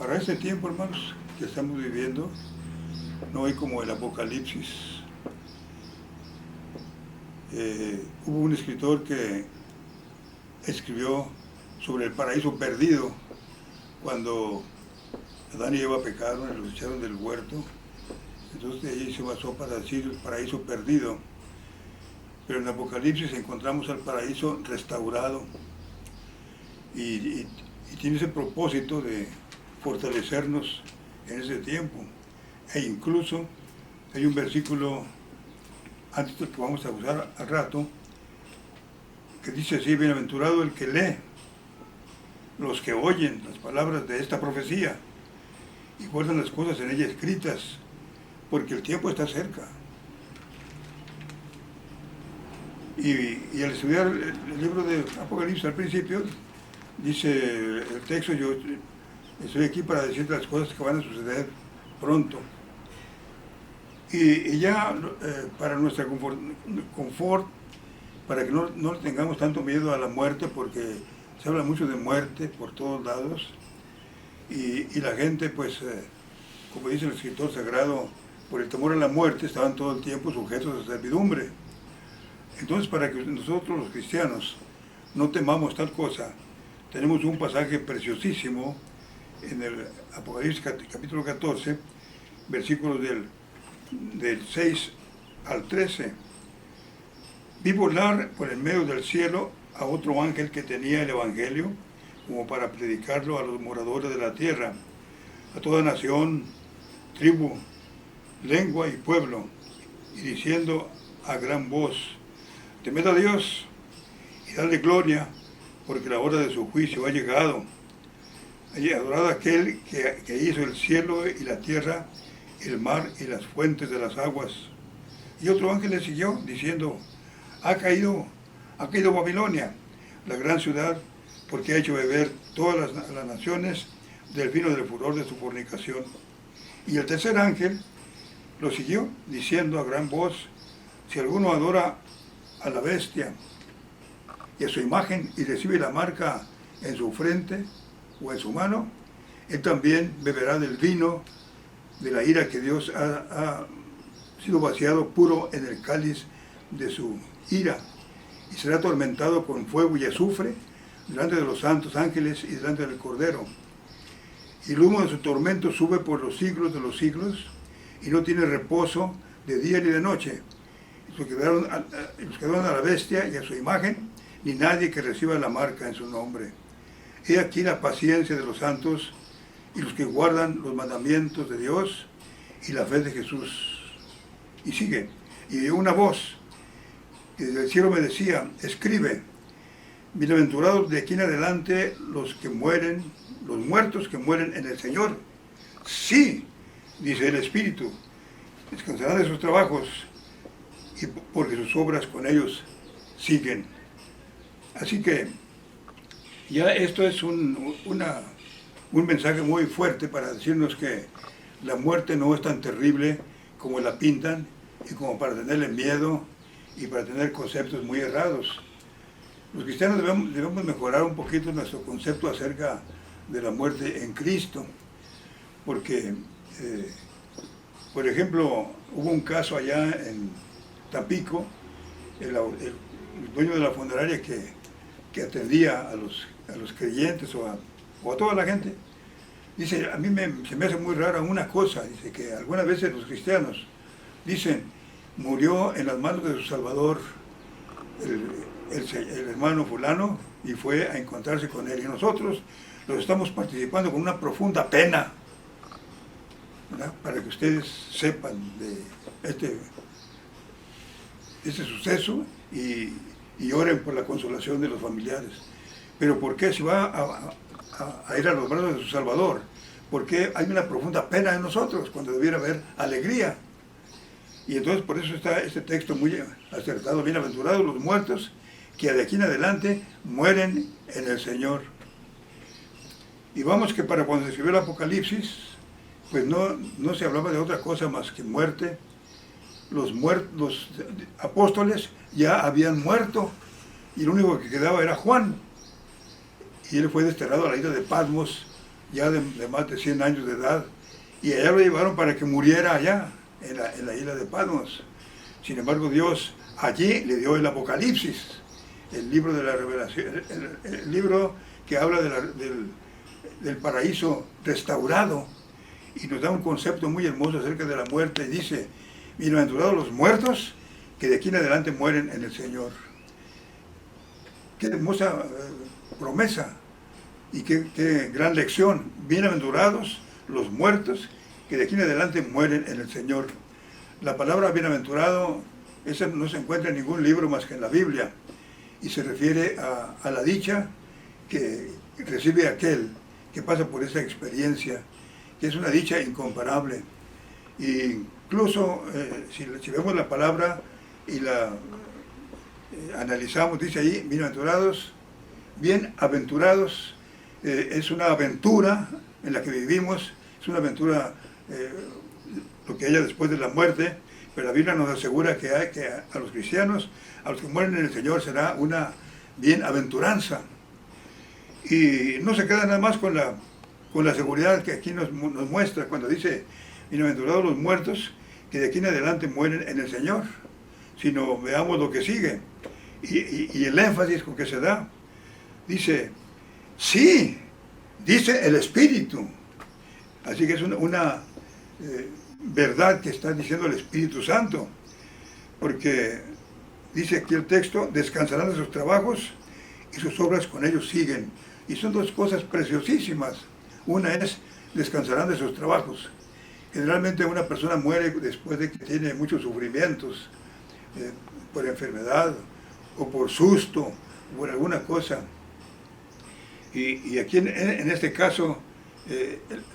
Para este tiempo, hermanos, que estamos viviendo, no hay como el Apocalipsis. Hubo un escritor que escribió sobre el paraíso perdido, cuando Adán y Eva pecaron y los echaron del huerto. Entonces de ahí se basó para decir el paraíso perdido. Pero en Apocalipsis encontramos el paraíso restaurado y tiene ese propósito de fortalecernos en ese tiempo. E incluso hay un versículo antes del que vamos a usar al rato que dice así: bienaventurado el que lee, los que oyen las palabras de esta profecía y guardan las cosas en ella escritas, porque el tiempo está cerca. Y al estudiar el libro de Apocalipsis al principio, dice el texto: yo estoy aquí para decirte las cosas que van a suceder pronto. Y ya para nuestro confort, para que no tengamos tanto miedo a la muerte, porque se habla mucho de muerte por todos lados, y la gente, pues, como dice el escritor sagrado, por el temor a la muerte estaban todo el tiempo sujetos a servidumbre. Entonces, para que nosotros los cristianos no temamos tal cosa, tenemos un pasaje preciosísimo en el Apocalipsis capítulo 14, versículos del 6 al 13. Vi volar por el medio del cielo a otro ángel que tenía el Evangelio, como para predicarlo a los moradores de la tierra, a toda nación, tribu, lengua y pueblo, y diciendo a gran voz: temed a Dios y dadle gloria, porque la hora de su juicio ha llegado. Adorad a aquel que hizo el cielo y la tierra, el mar y las fuentes de las aguas. Y otro ángel le siguió, diciendo: ha caído Babilonia, la gran ciudad, porque ha hecho beber todas las naciones del vino del furor de su fornicación. Y el tercer ángel lo siguió, diciendo a gran voz: si alguno adora a la bestia y a su imagen y recibe la marca en su frente o en su mano, él también beberá del vino de la ira que Dios ha sido vaciado puro en el cáliz de su ira, y será atormentado con fuego y azufre delante de los santos ángeles y delante del Cordero. Y el humo de su tormento sube por los siglos de los siglos, y no tiene reposo de día ni de noche. Los que adoran a la bestia y a su imagen, ni nadie que reciba la marca en su nombre. He aquí la paciencia de los santos y los que guardan los mandamientos de Dios y la fe de Jesús. Y sigue: y una voz que desde el cielo me decía: escribe, bienaventurados de aquí en adelante los muertos que mueren en el Señor. Sí, dice el Espíritu, descansarán de sus trabajos, y porque sus obras con ellos siguen. Así que ya esto es un mensaje muy fuerte para decirnos que la muerte no es tan terrible como la pintan, y como para tenerle miedo y para tener conceptos muy errados. Los cristianos debemos mejorar un poquito nuestro concepto acerca de la muerte en Cristo, porque, por ejemplo, hubo un caso allá en Tampico, el dueño de la funeraria que atendía a los creyentes o a toda la gente, dice: a mí se me hace muy rara una cosa, dice, que algunas veces los cristianos dicen: murió en las manos de su Salvador el hermano fulano y fue a encontrarse con él, y nosotros los estamos participando con una profunda pena, ¿verdad?, para que ustedes sepan de este suceso y oren por la consolación de los familiares. Pero ¿por qué se va a ir a los brazos de su Salvador? Porque hay una profunda pena en nosotros, cuando debiera haber alegría. Y entonces por eso está este texto muy acertado: bienaventurados los muertos que de aquí en adelante mueren en el Señor. Y vamos que para cuando se escribió el Apocalipsis, pues no se hablaba de otra cosa más que muerte. Los apóstoles ya habían muerto, y lo único que quedaba era Juan. Y él fue desterrado a la isla de Patmos ya de más de 100 años de edad, y allá lo llevaron para que muriera allá, en la isla de Patmos. Sin embargo, Dios allí le dio el Apocalipsis, el libro de la revelación, el libro que habla del paraíso restaurado, y nos da un concepto muy hermoso acerca de la muerte, y dice: bienaventurados los muertos que de aquí en adelante mueren en el Señor. Qué hermosa promesa y qué gran lección. Bienaventurados los muertos que de aquí en adelante mueren en el Señor. La palabra bienaventurado, esa no se encuentra en ningún libro más que en la Biblia, y se refiere a la dicha que recibe aquel que pasa por esa experiencia, que es una dicha incomparable. Y incluso si vemos la palabra y la analizamos, dice ahí: bienaventurados, bienaventurados, es una aventura en la que vivimos, es una aventura lo que haya después de la muerte, pero la Biblia nos asegura que a los cristianos, a los que mueren en el Señor, será una bienaventuranza. Y no se queda nada más con la seguridad que aquí nos muestra cuando dice: bienaventurados los muertos que de aquí en adelante mueren en el Señor, sino veamos lo que sigue y el énfasis con que se da. Dice: sí, dice el Espíritu. Así que es una verdad que está diciendo el Espíritu Santo, porque dice aquí el texto: descansarán de sus trabajos y sus obras con ellos siguen. Y son dos cosas preciosísimas. Una es: descansarán de sus trabajos. Generalmente una persona muere después de que tiene muchos sufrimientos, por enfermedad o por susto o por alguna cosa. Y aquí en este caso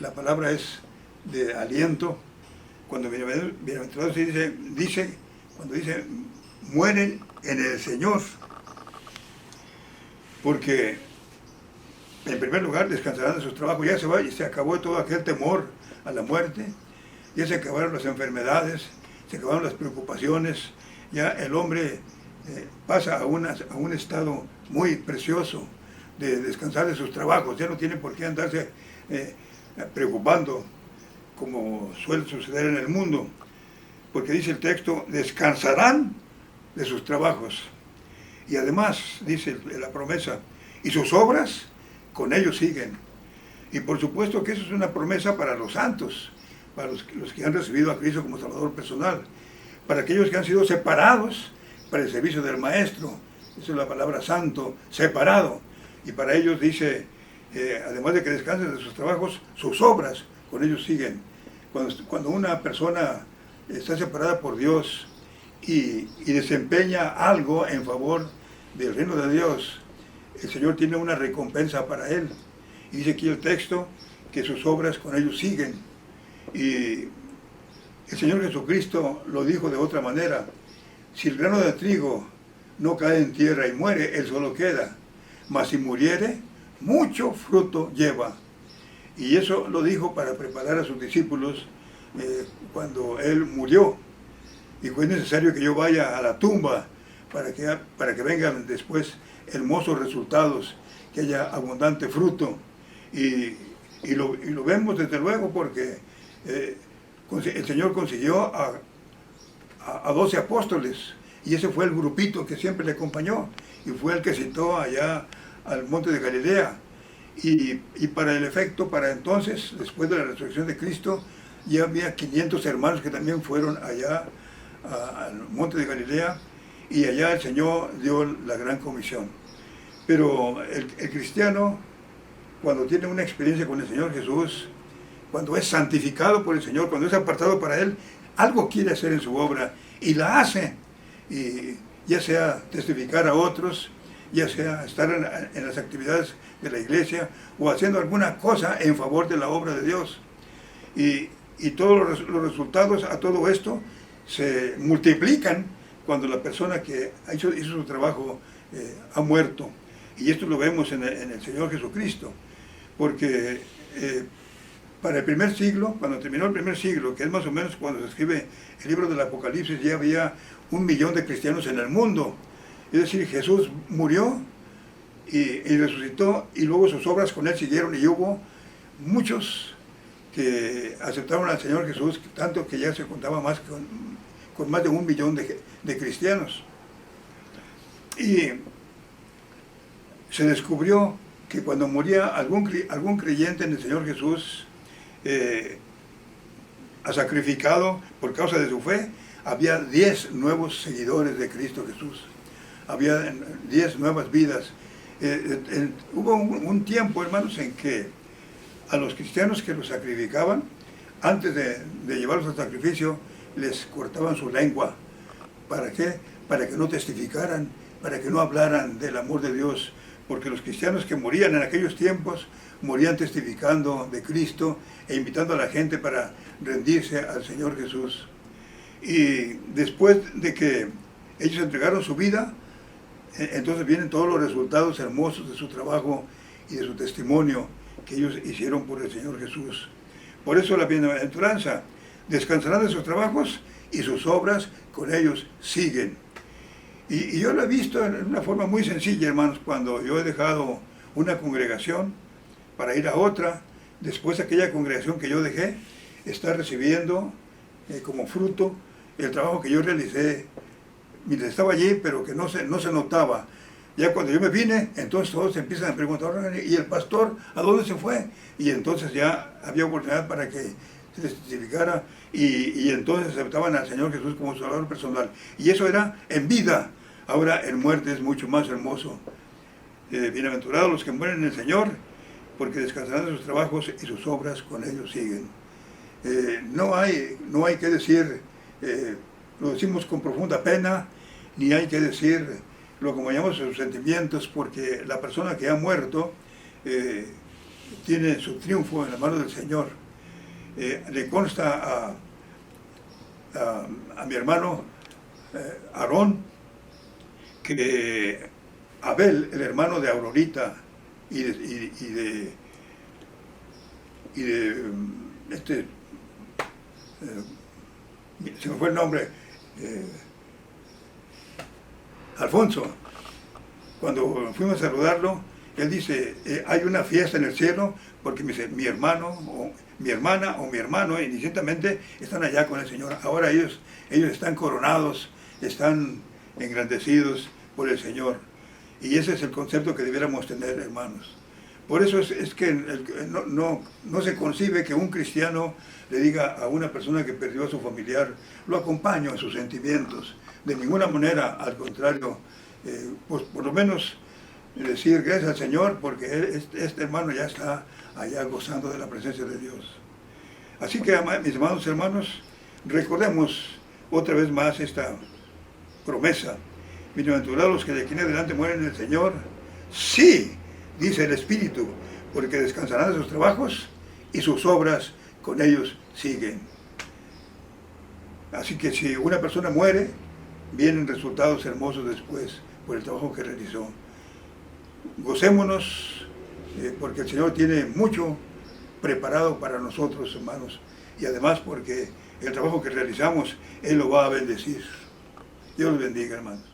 la palabra es de aliento. Cuando bienaventurados dice cuando dice mueren en el Señor, porque en primer lugar descansarán de sus trabajos. Ya se acabó todo aquel temor a la muerte, ya se acabaron las enfermedades, se acabaron las preocupaciones, ya el hombre pasa a un estado muy precioso de descansar de sus trabajos. Ya no tiene por qué andarse preocupando como suele suceder en el mundo, porque dice el texto: descansarán de sus trabajos. Y además dice la promesa: y sus obras con ellos siguen. Y por supuesto que eso es una promesa para los santos, para los que han recibido a Cristo como Salvador personal, para aquellos que han sido separados para el servicio del Maestro. Esa es la palabra santo, separado. Y para ellos dice, además de que descansen de sus trabajos, sus obras con ellos siguen. Cuando una persona está separada por Dios y desempeña algo en favor del reino de Dios, el Señor tiene una recompensa para él. Y dice aquí el texto que sus obras con ellos siguen. Y el Señor Jesucristo lo dijo de otra manera: si el grano de trigo no cae en tierra y muere, él solo queda, mas si muriere, mucho fruto lleva. Y eso lo dijo para preparar a sus discípulos cuando él murió. Y fue necesario que yo vaya a la tumba para que vengan después hermosos resultados, que haya abundante fruto. Y lo vemos desde luego, porque el Señor consiguió a 12 apóstoles, y ese fue el grupito que siempre le acompañó, y fue el que citó allá al monte de Galilea. Y para el efecto, para entonces, después de la resurrección de Cristo, ya había 500 hermanos que también fueron allá al monte de Galilea, y allá el Señor dio la gran comisión. Pero el cristiano, cuando tiene una experiencia con el Señor Jesús, cuando es santificado por el Señor, cuando es apartado para Él, algo quiere hacer en su obra, y la hace, y ya sea testificar a otros, ya sea estar en las actividades de la iglesia, o haciendo alguna cosa en favor de la obra de Dios. Y todos los resultados a todo esto se multiplican cuando la persona que hizo su trabajo ha muerto. Y esto lo vemos en el Señor Jesucristo, porque para el primer siglo, cuando terminó el primer siglo, que es más o menos cuando se escribe el libro del Apocalipsis, ya había 1 millón de cristianos en el mundo. Es decir, Jesús murió y resucitó, y luego sus obras con él siguieron, y hubo muchos que aceptaron al Señor Jesús, tanto que ya se contaba más con más de 1 millón de cristianos. Y se descubrió que cuando moría algún creyente en el Señor Jesús, sacrificado por causa de su fe, había 10 nuevos seguidores de Cristo Jesús. Había 10 nuevas vidas. Hubo un tiempo, hermanos, en que a los cristianos que los sacrificaban, antes de llevarlos al sacrificio, les cortaban su lengua. ¿Para qué? Para que no testificaran, para que no hablaran del amor de Dios. Porque los cristianos que morían en aquellos tiempos, morían testificando de Cristo e invitando a la gente para rendirse al Señor Jesús. Y después de que ellos entregaron su vida, entonces vienen todos los resultados hermosos de su trabajo y de su testimonio que ellos hicieron por el Señor Jesús. Por eso la bienaventuranza: descansarán de sus trabajos y sus obras con ellos siguen. Y yo lo he visto en una forma muy sencilla, hermanos, cuando yo he dejado una congregación para ir a otra, después aquella congregación que yo dejé está recibiendo como fruto el trabajo que yo realicé mientras estaba allí, pero que no se notaba. Ya cuando yo me vine, entonces todos empiezan a preguntar: ¿y el pastor a dónde se fue? Y entonces ya había oportunidad para que se les testificara, y entonces aceptaban al Señor Jesús como su Salvador personal. Y eso era en vida. Ahora en muerte es mucho más hermoso. Bienaventurados los que mueren en el Señor, porque descansarán de sus trabajos y sus obras con ellos siguen. No hay que decir, lo decimos con profunda pena, ni hay que decir lo que llamamos sus sentimientos, porque la persona que ha muerto tiene su triunfo en la mano del Señor. Le consta a mi hermano Aarón que Abel, el hermano de Aurorita y de se me fue el nombre, Alfonso, cuando fuimos a saludarlo, él dice: hay una fiesta en el cielo, porque mi hermano o mi hermana o mi hermano indistintamente están allá con el Señor. Ahora ellos están coronados, están engrandecidos por el Señor. Y ese es el concepto que debiéramos tener, hermanos. Por eso es que no se concibe que un cristiano le diga a una persona que perdió a su familiar: lo acompaño en sus sentimientos. De ninguna manera, al contrario, pues por lo menos decir gracias al Señor, porque este hermano ya está allá gozando de la presencia de Dios. Así que, mis amados hermanos, recordemos otra vez más esta promesa: bienaventurados los que de aquí en adelante mueren en el Señor. Sí, dice el Espíritu, porque descansarán de sus trabajos y sus obras con ellos siguen. Así que si una persona muere, vienen resultados hermosos después por el trabajo que realizó. Gocémonos, porque el Señor tiene mucho preparado para nosotros, hermanos, y además porque el trabajo que realizamos, Él lo va a bendecir. Dios los bendiga, hermanos.